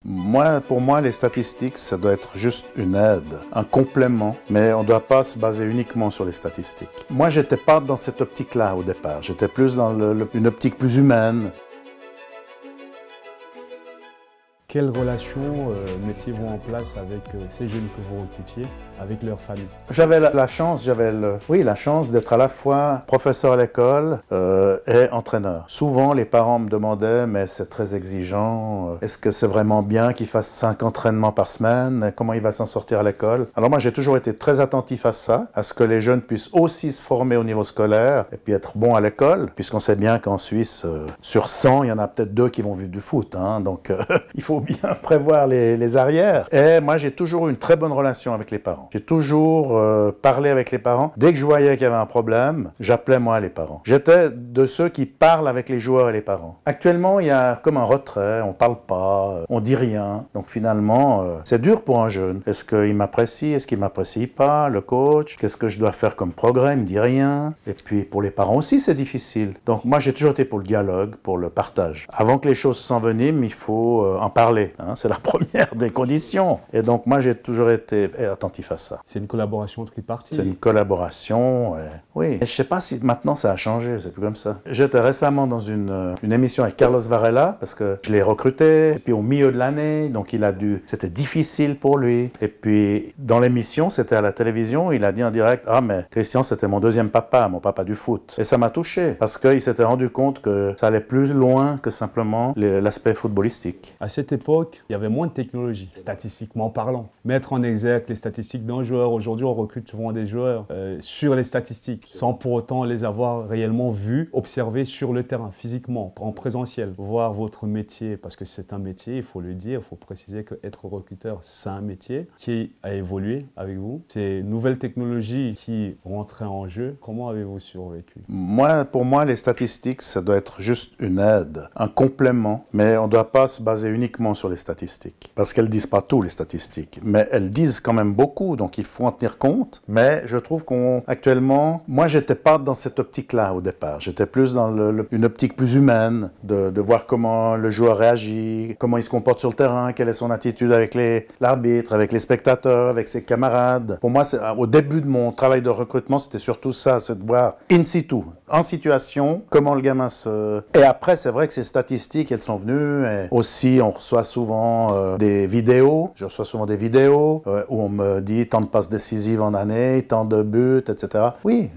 Moi, pour moi, les statistiques, ça doit être juste une aide, un complément, mais on ne doit pas se baser uniquement sur les statistiques. Moi, j'étais pas dans cette optique-là au départ. J'étais plus dans une optique plus humaine. Quelles relations mettiez-vous en place avec ces jeunes que vous recrutiez, avec leur famille? J'avais la chance, la chance d'être à la fois professeur à l'école et entraîneur. Souvent, les parents me demandaient, mais c'est très exigeant, est-ce que c'est vraiment bien qu'il fasse 5 entraînements par semaine? Comment il va s'en sortir à l'école? Alors moi, j'ai toujours été très attentif à ça, à ce que les jeunes puissent aussi se former au niveau scolaire et puis être bons à l'école, puisqu'on sait bien qu'en Suisse, sur 100, il y en a peut-être 2 qui vont vivre du foot, hein, donc il faut bien prévoir les arrières. Et moi, j'ai toujours eu une très bonne relation avec les parents. J'ai toujours parlé avec les parents. Dès que je voyais qu'il y avait un problème, j'appelais moi les parents. J'étais de ceux qui parlent avec les joueurs et les parents. Actuellement, il y a comme un retrait, on parle pas, on dit rien. Donc finalement, c'est dur pour un jeune. Est-ce qu'il m'apprécie? Est-ce qu'il m'apprécie pas? Le coach? Qu'est-ce que je dois faire comme progrès? Il me dit rien. Et puis pour les parents aussi, c'est difficile. Donc moi, j'ai toujours été pour le dialogue, pour le partage. Avant que les choses s'enveniment, il faut en parler. Hein, c'est la première des conditions. Et donc moi, j'ai toujours été attentif à ça. C'est une collaboration tripartite. C'est une collaboration, oui. Et je ne sais pas si maintenant ça a changé, c'est plus comme ça. J'étais récemment dans une émission avec Carlos Varela, parce que je l'ai recruté, et puis au milieu de l'année, donc c'était difficile pour lui. Et puis dans l'émission, c'était à la télévision, il a dit en direct, ah mais Christian, c'était mon deuxième papa, mon papa du foot. Et ça m'a touché, parce qu'il s'était rendu compte que ça allait plus loin que simplement l'aspect footballistique. À cette époque, il y avait moins de technologie, statistiquement parlant. Mettre en exergue les statistiques d'un joueur, aujourd'hui on recrute souvent des joueurs sur les statistiques, sans pour autant les avoir réellement vus, observés sur le terrain, physiquement, en présentiel. Voir votre métier, parce que c'est un métier, il faut le dire, il faut préciser qu'être recruteur, c'est un métier qui a évolué avec vous. Ces nouvelles technologies qui rentraient en jeu, comment avez-vous survécu? Pour moi, les statistiques, ça doit être juste une aide, un complément, mais on ne doit pas se baser uniquement sur les statistiques. Parce qu'elles ne disent pas tout, les statistiques, mais elles disent quand même beaucoup, donc il faut en tenir compte. Mais je trouve qu'actuellement, moi, j'étais pas dans cette optique-là au départ. J'étais plus dans une optique plus humaine, de voir comment le joueur réagit, comment il se comporte sur le terrain, quelle est son attitude avec l'arbitre, avec les spectateurs, avec ses camarades. Pour moi, au début de mon travail de recrutement, c'était surtout ça, c'est de voir in situ, en situation, comment le gamin se... Et après, c'est vrai que ces statistiques, elles sont venues, et aussi, on reçoit souvent des vidéos, je reçois souvent des vidéos où on me dit tant de passes décisives en année, tant de buts, etc. Oui.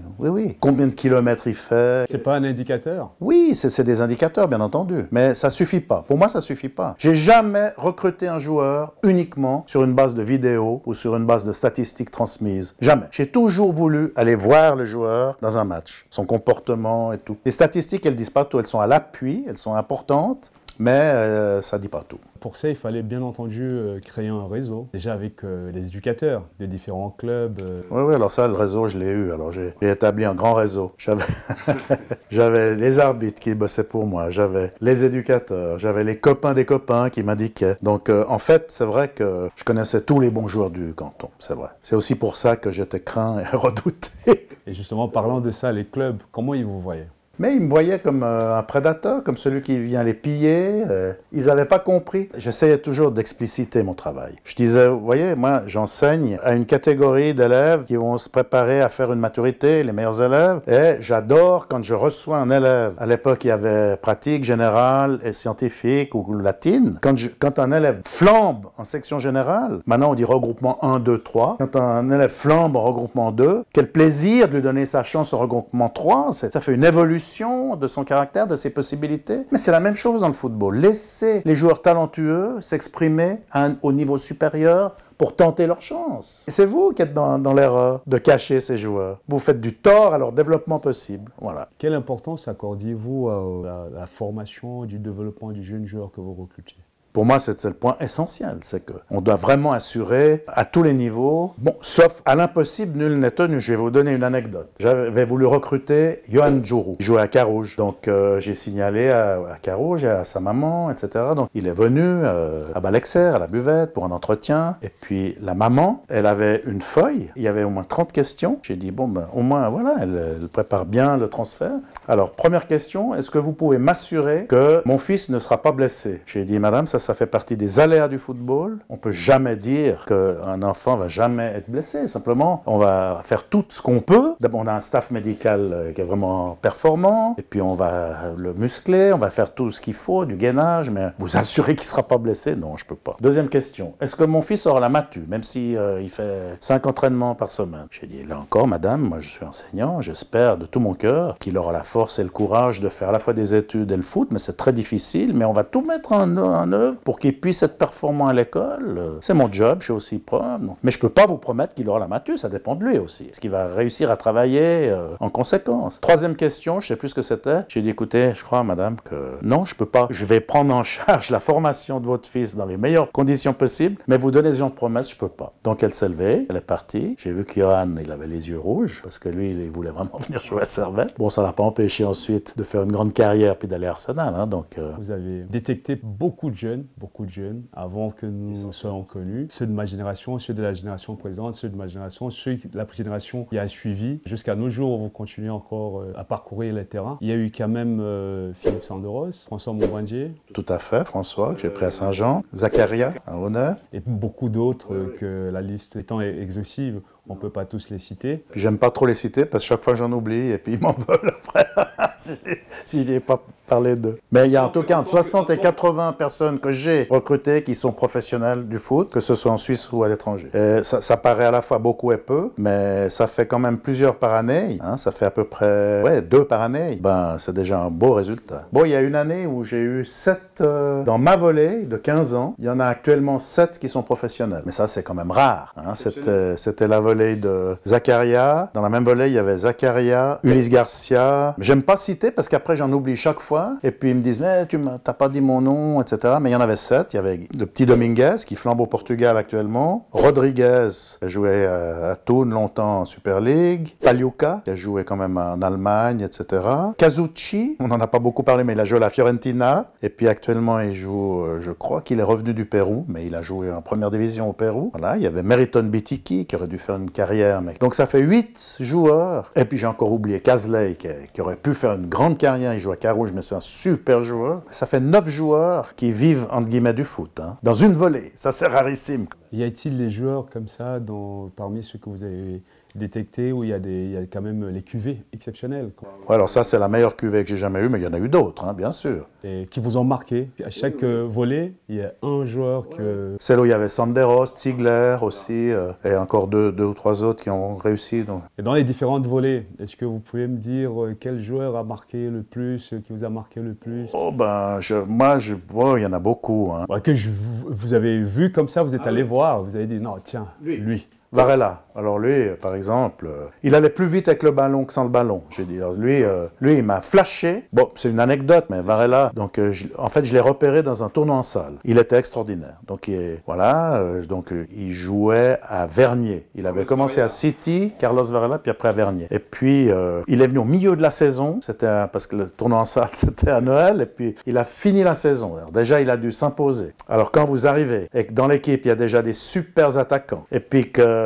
Combien de kilomètres il fait? C'est pas un indicateur? Oui, c'est des indicateurs, bien entendu. Mais ça suffit pas. Pour moi, ça suffit pas. J'ai jamais recruté un joueur uniquement sur une base de vidéos ou sur une base de statistiques transmises. Jamais. J'ai toujours voulu aller voir le joueur dans un match, son comportement et tout. Les statistiques, elles disent pas tout. Elles sont à l'appui, elles sont importantes, mais ça dit pas tout. Pour ça, il fallait bien entendu créer un réseau, déjà avec les éducateurs de différents clubs. Oui, alors ça, le réseau, je l'ai eu. Alors j'ai établi un grand réseau. J'avais les arbitres qui bossaient pour moi, j'avais les éducateurs, j'avais les copains des copains qui m'indiquaient. Donc en fait, c'est vrai que je connaissais tous les bons joueurs du canton, c'est vrai. C'est aussi pour ça que j'étais craint et redouté. Et justement, parlant de ça, les clubs, comment ils vous voyaient? Mais ils me voyaient comme un prédateur, comme celui qui vient les piller. Ils n'avaient pas compris. J'essayais toujours d'expliciter mon travail. Je disais, vous voyez, moi, j'enseigne à une catégorie d'élèves qui vont se préparer à faire une maturité, les meilleurs élèves. Et j'adore quand je reçois un élève. À l'époque, il y avait pratique générale et scientifique ou latine. Quand un élève flambe en section générale, maintenant on dit regroupement 1, 2, 3. Quand un élève flambe en regroupement 2, quel plaisir de lui donner sa chance au regroupement 3. Ça fait une évolution de son caractère, de ses possibilités. Mais c'est la même chose dans le football. Laissez les joueurs talentueux s'exprimer au niveau supérieur pour tenter leur chance. Et c'est vous qui êtes dans l'erreur de cacher ces joueurs. Vous faites du tort à leur développement possible. Voilà. Quelle importance accordiez-vous à la formation, du développement du jeune joueur que vous recrutez? Pour moi, c'est le point essentiel, c'est qu'on doit vraiment assurer à tous les niveaux, bon, sauf à l'impossible, nul n'est tenu. Je vais vous donner une anecdote. J'avais voulu recruter Johan Djourou, il jouait à Carouge. Donc j'ai signalé à Carouge, à sa maman, etc. Donc il est venu à Balexer, à la buvette, pour un entretien. Et puis la maman, elle avait une feuille, il y avait au moins 30 questions. J'ai dit, bon, ben, au moins, voilà, elle prépare bien le transfert. Alors, première question, est-ce que vous pouvez m'assurer que mon fils ne sera pas blessé? J'ai dit, madame, ça ça fait partie des aléas du football. On ne peut jamais dire qu'un enfant ne va jamais être blessé. Simplement, on va faire tout ce qu'on peut. D'abord, on a un staff médical qui est vraiment performant, et puis on va le muscler, on va faire tout ce qu'il faut, du gainage, mais vous assurez qu'il ne sera pas blessé? Non, je ne peux pas. Deuxième question, est-ce que mon fils aura la matu, même si il fait 5 entraînements par semaine? J'ai dit, là encore, madame, moi je suis enseignant, j'espère de tout mon cœur qu'il aura la force et le courage de faire à la fois des études et le foot, mais c'est très difficile, mais on va tout mettre en œuvre pour qu'il puisse être performant à l'école. C'est mon job, je suis aussi prof. Mais je ne peux pas vous promettre qu'il aura la matu, ça dépend de lui aussi. Est-ce qu'il va réussir à travailler en conséquence? Troisième question, je ne sais plus ce que c'était. J'ai dit, écoutez, je crois, madame, que non, je ne peux pas. Je vais prendre en charge la formation de votre fils dans les meilleures conditions possibles, mais vous donner ce genre de promesses, je ne peux pas. Donc elle s'est levée, elle est partie. J'ai vu qu'Johan, il avait les yeux rouges, parce que lui, il voulait vraiment venir jouer à Servette. Bon, ça ne l'a pas empêché ensuite de faire une grande carrière puis d'aller à Arsenal. Hein, donc, Vous avez détecté beaucoup de jeunes, avant que nous soyons connus. Ceux de ma génération, ceux de la génération présente, ceux de ma génération, ceux de la génération qui a suivi. Jusqu'à nos jours, où vous continuez encore à parcourir les terrains. Il y a eu quand même Philippe Sanderos, François Montbandier. Tout à fait, François, que j'ai pris à Saint-Jean, Zacharia, à Honneur. Et beaucoup d'autres que la liste étant exhaustive, on ne peut pas tous les citer. Puis j'aime pas trop les citer parce que chaque fois j'en oublie et puis ils m'en veulent après si je n'ai pas parlé d'eux. Mais il y a en tout cas entre 60 et 80 personnes que j'ai recrutées qui sont professionnels du foot, que ce soit en Suisse ou à l'étranger. Ça paraît à la fois beaucoup et peu, mais ça fait quand même plusieurs par année. Hein, ça fait à peu près 2 par année. Ben, c'est déjà un beau résultat. Bon, il y a une année où j'ai eu 7 dans ma volée de 15 ans. Il y en a actuellement 7 qui sont professionnels. Mais ça, c'est quand même rare. Hein, c'était la volée de Zacharia. Dans la même volée, il y avait Zacharia, Ulysse Garcia. J'aime pas citer parce qu'après, j'en oublie chaque fois. Et puis, ils me disent, mais tu n'as pas dit mon nom, etc. Mais il y en avait 7. Il y avait le petit Dominguez qui flambe au Portugal actuellement. Rodriguez, qui a joué à Thun longtemps en Super League. Paliuca, qui a joué quand même en Allemagne, etc. Kazuchi, on n'en a pas beaucoup parlé, mais il a joué à la Fiorentina. Et puis, actuellement, il joue, je crois qu'il est revenu du Pérou, mais il a joué en première division au Pérou. Voilà, il y avait Meriton Bitiki, qui aurait dû faire une carrière. Mais... Donc, ça fait 8 joueurs. Et puis, j'ai encore oublié Casley, qui aurait pu faire une grande carrière. Il joue à Carouge, mais c'est un super joueur. Ça fait 9 joueurs qui vivent, entre guillemets, du foot. Hein, dans une volée. Ça, c'est rarissime. Y a-t-il des joueurs comme ça, parmi ceux que vous avez détectés, où il y a quand même les cuvées exceptionnelles? Ouais, alors ça, c'est la meilleure cuvée que j'ai jamais eue, mais il y en a eu d'autres, hein, bien sûr. Et qui vous ont marqué? À chaque volée, il y a un joueur que... Celle où il y avait Sanderos, Ziegler aussi, et encore deux ou trois autres qui ont réussi. Donc. Et dans les différentes volées, est-ce que vous pouvez me dire quel joueur a marqué le plus, qui vous a marqué le plus? Oh ben, il y en a beaucoup. Hein. Que vous avez vu comme ça, vous êtes allé voir, vous avez dit, non, tiens, lui. Varela. Alors lui, par exemple, il allait plus vite avec le ballon que sans le ballon. J'ai dit, lui, il m'a flashé. Bon, c'est une anecdote, mais Varela, donc en fait, je l'ai repéré dans un tournoi en salle. Il était extraordinaire. Donc il jouait à Vernier. Il avait commencé à City, Carlos Varela, puis après à Vernier. Et puis, il est venu au milieu de la saison. C'était parce que le tournoi en salle, c'était à Noël. Et puis, il a fini la saison. Alors, déjà, il a dû s'imposer. Alors, quand vous arrivez et que dans l'équipe, il y a déjà des super attaquants, et puis que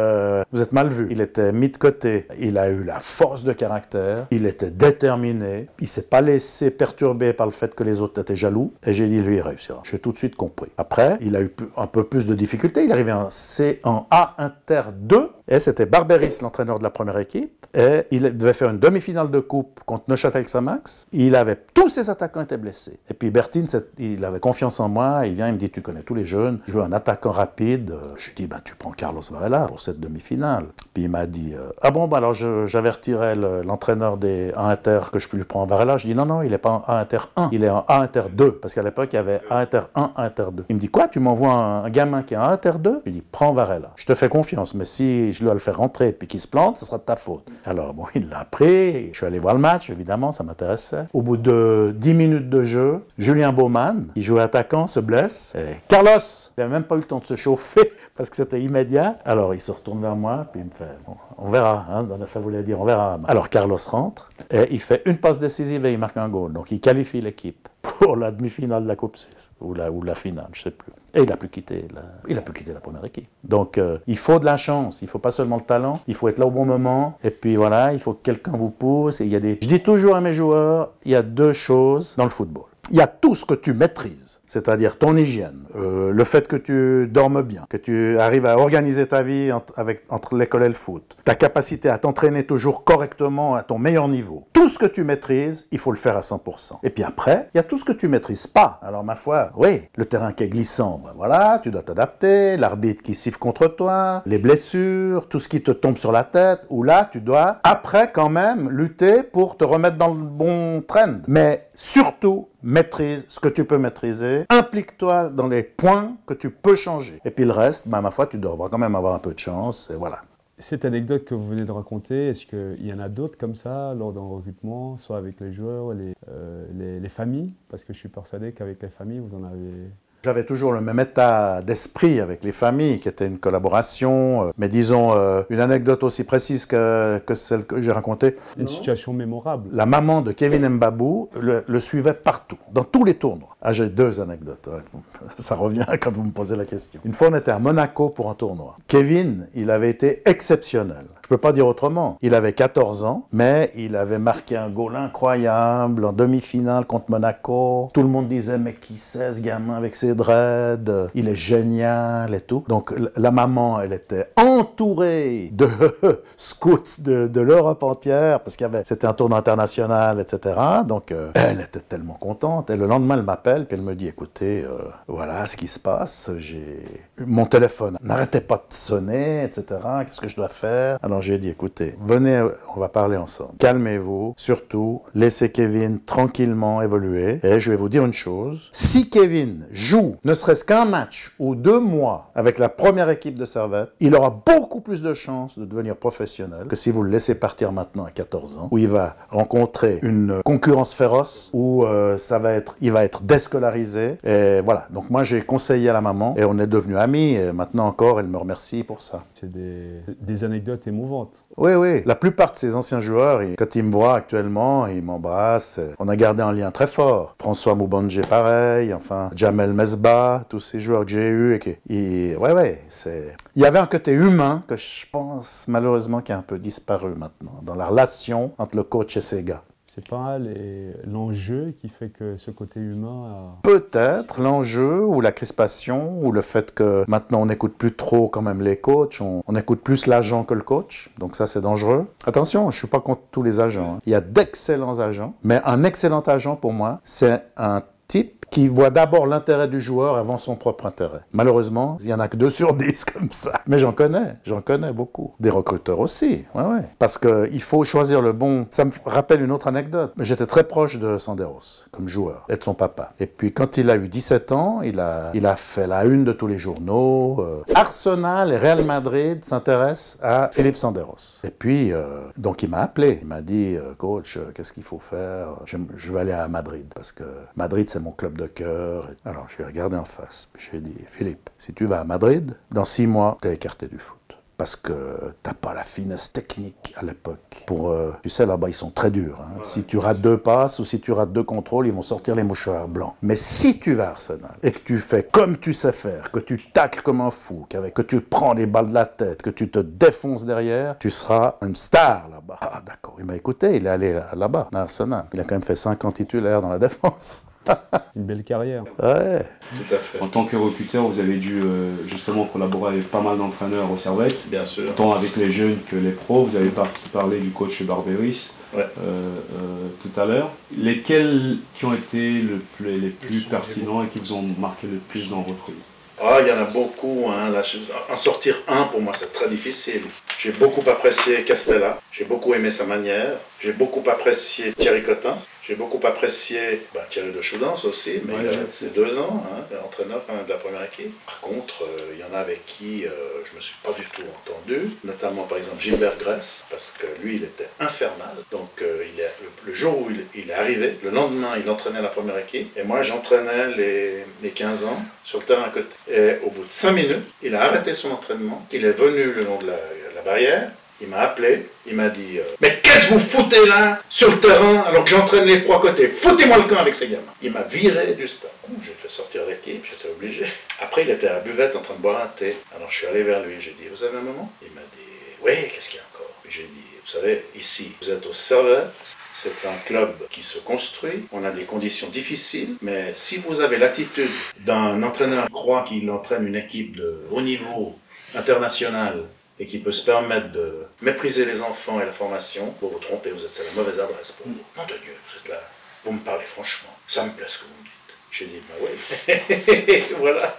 vous êtes mal vu. Il était mis de côté. Il a eu la force de caractère. Il était déterminé. Il ne s'est pas laissé perturber par le fait que les autres étaient jaloux. Et j'ai dit, lui, il réussira. J'ai tout de suite compris. Après, il a eu un peu plus de difficultés. Il est arrivé en A Inter 2. Et c'était Barberis, l'entraîneur de la première équipe. Et il devait faire une demi-finale de coupe contre Neuchâtel-Xamax. Tous ses attaquants étaient blessés. Et puis Bertine, il avait confiance en moi. Il vient, il me dit, tu connais tous les jeunes. Je veux un attaquant rapide. Je lui dis, tu prends Carlos Varela pour cette demi-finale. Puis il m'a dit, alors j'avertirai l'entraîneur des A Inter que je peux lui prendre Varela. Je dis, non, il n'est pas en A Inter 1, il est en A Inter 2. Parce qu'à l'époque, il y avait A Inter 1, A Inter 2. Il me dit, quoi, tu m'envoies un gamin qui est en A Inter 2? Je lui dis, prends Varela. Je te fais confiance, mais si je dois le faire rentrer et qu'il se plante, ce sera de ta faute. Alors bon, il l'a pris. Je suis allé voir le match, évidemment, ça m'intéressait. Au bout de 10 minutes de jeu, Julien Baumann, il jouait attaquant, se blesse. Et Carlos, il n'avait même pas eu le temps de se chauffer parce que c'était immédiat. Alors il se retourne vers moi, puis il me fait, bon, on verra, hein, ça voulait dire on verra. Alors Carlos rentre, et il fait une passe décisive et il marque un goal. Donc il qualifie l'équipe pour la demi-finale de la Coupe Suisse, ou la finale, je ne sais plus. Et il n'a plus quitté la première équipe. Donc il faut de la chance, il ne faut pas seulement le talent, il faut être là au bon moment, et puis voilà, il faut que quelqu'un vous pousse. Et je dis toujours à mes joueurs, il y a 2 choses dans le football. Il y a tout ce que tu maîtrises, c'est-à-dire ton hygiène, le fait que tu dormes bien, que tu arrives à organiser ta vie entre l'école et le foot, ta capacité à t'entraîner toujours correctement à ton meilleur niveau. Tout ce que tu maîtrises, il faut le faire à 100%. Et puis après, il y a tout ce que tu maîtrises pas. Alors ma foi, oui, le terrain qui est glissant, ben voilà, tu dois t'adapter, l'arbitre qui siffle contre toi, les blessures, tout ce qui te tombe sur la tête, où là, tu dois après quand même lutter pour te remettre dans le bon trend. Mais surtout, maîtrise ce que tu peux maîtriser, implique-toi dans les points que tu peux changer. Et puis le reste, ben, ma foi, tu dois quand même avoir un peu de chance, et voilà. Cette anecdote que vous venez de raconter, est-ce qu'il y en a d'autres comme ça lors d'un recrutement, soit avec les joueurs, les familles? Parce que je suis persuadé qu'avec les familles, vous en avez... J'avais toujours le même état d'esprit avec les familles, qui était une collaboration, mais disons, une anecdote aussi précise que celle que j'ai racontée. Une situation mémorable. La maman de Kevin Mbabou le suivait partout, dans tous les tournois. Ah, j'ai deux anecdotes, ça revient quand vous me posez la question. Une fois, on était à Monaco pour un tournoi. Kevin, il avait été exceptionnel. Je ne peux pas dire autrement. Il avait 14 ans, mais il avait marqué un goal incroyable en demi-finale contre Monaco. Tout le monde disait, mais qui c'est ce gamin avec ses dreads? Il est génial et tout. Donc la maman, elle était entourée de scouts de l'Europe entière, parce qu'il y avait, c'était un tournoi international, etc. Donc elle était tellement contente. Et le lendemain, elle m'appelle, puis elle me dit, écoutez, voilà ce qui se passe. Mon téléphone n'arrêtait pas de sonner, etc. Qu'est-ce que je dois faire? Alors j'ai dit, écoutez, venez, on va parler ensemble. Calmez-vous, surtout, laissez Kevin tranquillement évoluer. Et je vais vous dire une chose, si Kevin joue ne serait-ce qu'un match ou 2 mois avec la première équipe de Servette, il aura beaucoup plus de chances de devenir professionnel que si vous le laissez partir maintenant à 14 ans, où il va rencontrer une concurrence féroce, où il va être déscolarisé. Et voilà, donc moi j'ai conseillé à la maman, et on est devenus amis, et maintenant encore, elle me remercie pour ça. C'est des anecdotes émouvantes. Oui, oui. La plupart de ces anciens joueurs, quand ils me voient actuellement, ils m'embrassent. On a gardé un lien très fort. François Moubandje, pareil. Enfin, Jamel Mesbah, tous ces joueurs que j'ai eus. Il y avait un côté humain que je pense, malheureusement, qui a un peu disparu maintenant, dans la relation entre le coach et ses gars. C'est pas l'enjeu qui fait que ce côté humain a... Peut-être l'enjeu ou la crispation ou le fait que maintenant on n'écoute plus trop quand même les coachs, on écoute plus l'agent que le coach, donc ça c'est dangereux. Attention, je ne suis pas contre tous les agents, hein. Il y a d'excellents agents, mais un excellent agent pour moi, c'est un type qui voit d'abord l'intérêt du joueur avant son propre intérêt. Malheureusement, il n'y en a que 2 sur 10 comme ça. Mais j'en connais beaucoup. Des recruteurs aussi, ouais. Parce qu'il faut choisir le bon... Ça me rappelle une autre anecdote. J'étais très proche de Sanderos, comme joueur, et de son papa. Et puis quand il a eu 17 ans, il a fait la une de tous les journaux. Arsenal et Real Madrid s'intéressent à Philippe Sanderos. Et puis, donc il m'a appelé. Il m'a dit, coach, qu'est-ce qu'il faut faire? Je vais aller à Madrid, parce que Madrid, c'est mon club de cœur. Alors, je l'ai regardé en face. J'ai dit, Philippe, si tu vas à Madrid, dans 6 mois, tu es écarté du foot. Parce que tu n'as pas la finesse technique à l'époque. Tu sais, là-bas, ils sont très durs. Hein. Ouais. Si tu rates 2 passes ou si tu rates 2 contrôles, ils vont sortir les mouchoirs blancs. Mais si tu vas à Arsenal et que tu fais comme tu sais faire, que tu tacles comme un fou, que tu prends les balles de la tête, que tu te défonces derrière, tu seras une star là-bas. Ah, d'accord. Il m'a écouté, il est allé là-bas, à Arsenal. Il a quand même fait 5 ans titulaire dans la défense. Une belle carrière. Ouais. Tout à fait. En tant que recruteur, vous avez dû justement collaborer avec pas mal d'entraîneurs au Servette. Bien sûr. Tant avec les jeunes que les pros. Vous avez parlé du coach Barberis tout à l'heure. Lesquels qui ont été les plus pertinents et qui vous ont marqué le plus dans votre vie? Ah, il y en a beaucoup. Hein. Là, en sortir un, pour moi, c'est très difficile. J'ai beaucoup apprécié Castella. J'ai beaucoup aimé sa manière. J'ai beaucoup apprécié Thierry Cotin. J'ai beaucoup apprécié Thierry de Choudance aussi, mais il a ses 2 ans, hein, entraîneur quand même de la première équipe. Par contre, il y en a avec qui je ne me suis pas du tout entendu, notamment par exemple Gilbert Grèce, parce que lui, il était infernal. Donc le jour où il est arrivé, le lendemain, il entraînait la première équipe, et moi, j'entraînais les 15 ans sur le terrain à côté. Et au bout de 5 minutes, il a arrêté son entraînement, il est venu le long de la barrière. Il m'a appelé, il m'a dit « Mais qu'est-ce que vous foutez là, sur le terrain, alors que j'entraîne les pros à côté? Foutez-moi le camp avec ces gamins !» Il m'a viré du stade. J'ai fait sortir l'équipe, j'étais obligé. Après, il était à la buvette en train de boire un thé. Alors je suis allé vers lui, j'ai dit « Vous avez un moment ?» Il m'a dit « Oui, qu'est-ce qu'il y a encore ?» J'ai dit « Vous savez, ici, vous êtes au Servette, C'est un club qui se construit, on a des conditions difficiles, mais si vous avez l'attitude d'un entraîneur qui croit qu'il entraîne une équipe de haut niveau international et qui peut se permettre de mépriser les enfants et la formation, vous vous trompez, vous êtes à la mauvaise adresse pour vous. Nom de Dieu, vous êtes là, vous me parlez franchement, ça me plaît ce que vous me dites. J'ai dit, bah oui, voilà.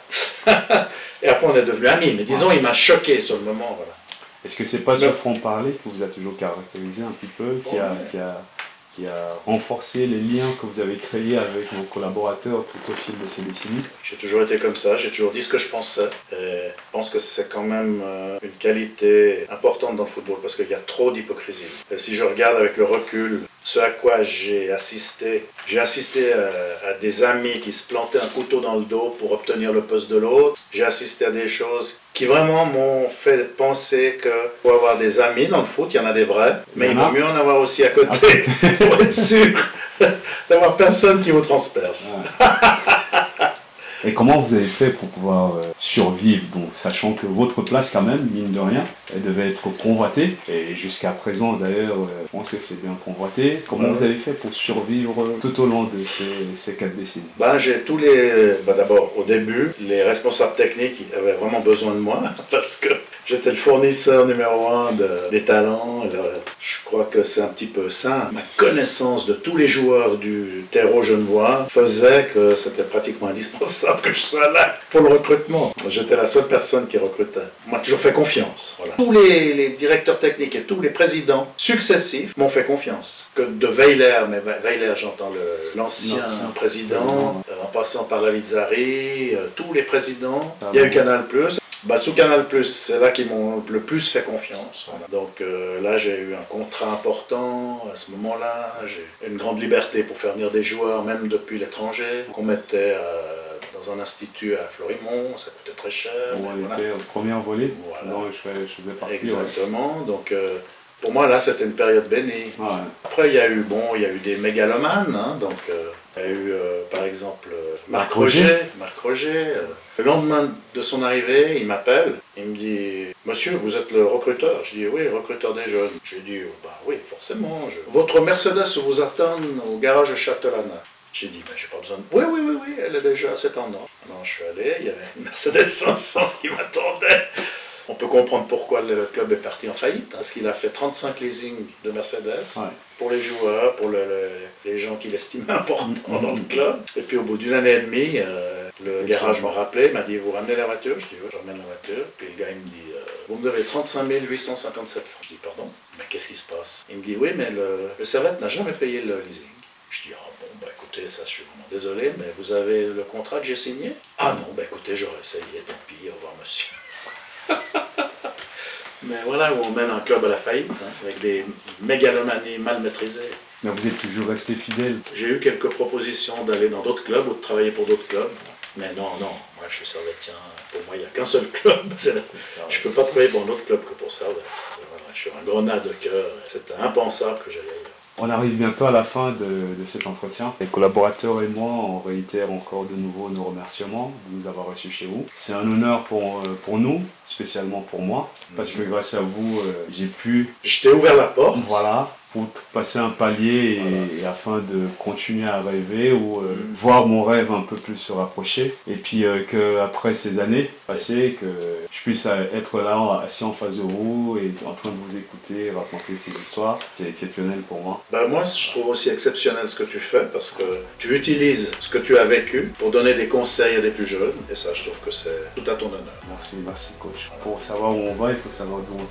Et après on est devenus amis, mais disons, il m'a choqué sur le moment, voilà. Est-ce que c'est pas ce franc-parler qui vous a toujours caractérisé un petit peu, qui a renforcé les liens que vous avez créés avec vos collaborateurs tout au fil de ces décennies? J'ai toujours été comme ça, j'ai toujours dit ce que je pensais. Et je pense que c'est quand même une qualité importante dans le football parce qu'il y a trop d'hypocrisie. Et si je regarde avec le recul ce à quoi j'ai assisté à des amis qui se plantaient un couteau dans le dos pour obtenir le poste de l'autre. J'ai assisté à des choses qui vraiment m'ont fait penser que pour avoir des amis dans le foot, il y en a des vrais, mais il vaut mieux en avoir aussi à côté pour être sûr d'avoir personne qui vous transperce. Et comment vous avez fait pour pouvoir survivre, donc, sachant que votre place quand même, mine de rien, elle devait être convoitée, et jusqu'à présent d'ailleurs, je pense que c'est bien convoité. Comment vous avez fait pour survivre tout au long de ces 4 décennies? J'ai d'abord, au début, les responsables techniques avaient vraiment besoin de moi, parce que j'étais le fournisseur numéro 1 des talents. Je crois que c'est un petit peu ça. Ma connaissance de tous les joueurs du terreau genevois faisait que c'était pratiquement indispensable que je sois là pour le recrutement. J'étais la seule personne qui recrutait. On m'a toujours fait confiance. Voilà. Tous les directeurs techniques et tous les présidents successifs m'ont fait confiance. Que de Weiler, mais Weiler j'entends l'ancien président, en passant par Lavizzari, tous les présidents. Il y a eu Canal+. Sous Canal+, c'est là qu'ils m'ont le plus fait confiance. Voilà. Donc là, j'ai eu un contrat important à ce moment-là. J'ai une grande liberté pour faire venir des joueurs, même depuis l'étranger, qu'on mettait dans un institut à Florimont. Ça coûtait très cher. On était au premier volée. Voilà. Non, je faisais partie. Exactement. Ouais. Donc pour moi, là, c'était une période bénie. Ouais. Après, il y a eu des mégalomanes. Hein, donc il y a eu, par exemple, Marc Roger. Le lendemain de son arrivée, il m'appelle, il me dit « Monsieur, vous êtes le recruteur ?» Je dis « Oui, recruteur des jeunes. » Je lui dis « Oui, forcément. Votre Mercedes vous attend au garage de Châtelanin. » J'ai dit « J'ai pas besoin de... » Oui, elle est déjà, c'est en ordre. Alors je suis allé, il y avait une Mercedes 500 qui m'attendait. On peut comprendre pourquoi le club est parti en faillite, parce qu'il a fait 35 leasing de Mercedes pour les joueurs, pour les gens qu'il estimait importants dans le club. Et puis au bout d'une année et demie, le garage m'a rappelé, m'a dit « Vous ramenez la voiture ?» Je dis « Oui, je ramène la voiture. » Puis le gars il me dit « Vous me devez 35 857 francs. » Je dis « Pardon, mais qu'est-ce qui se passe ?» Il me dit « Oui, mais le Servette n'a jamais payé le leasing. » Je dis « Ah bon, écoutez, ça je suis vraiment désolé, mais vous avez le contrat que j'ai signé ?»« Ah non, écoutez, j'aurais essayé, tant pis, au revoir monsieur. » Mais voilà où on mène un club à la faillite, avec des mégalomanies mal maîtrisées. Mais vous êtes toujours resté fidèle. J'ai eu quelques propositions d'aller dans d'autres clubs ou de travailler pour d'autres clubs. Mais non, moi je suis servettien. Pour moi, il n'y a qu'un seul club. Je ne peux pas travailler pour un autre club que pour Servette. Voilà, je suis un grenade de cœur. C'était impensable que j'aille ailleurs. On arrive bientôt à la fin de cet entretien. Les collaborateurs et moi, on réitère encore de nouveau nos remerciements de nous avoir reçus chez vous. C'est un honneur pour nous, spécialement pour moi, parce que grâce à vous, j'ai pu... Je t'ai ouvert la porte. Voilà, pour passer un palier et afin de continuer à rêver ou voir mon rêve un peu plus se rapprocher. Et puis qu'après ces années passées, que je puisse être là, assis en face de vous et en train de vous écouter, raconter ces histoires, c'est exceptionnel pour moi. Moi, je trouve aussi exceptionnel ce que tu fais parce que tu utilises ce que tu as vécu pour donner des conseils à des plus jeunes. Et ça, je trouve que c'est tout à ton honneur. Merci coach. Pour savoir où on va, il faut savoir d'où on vient.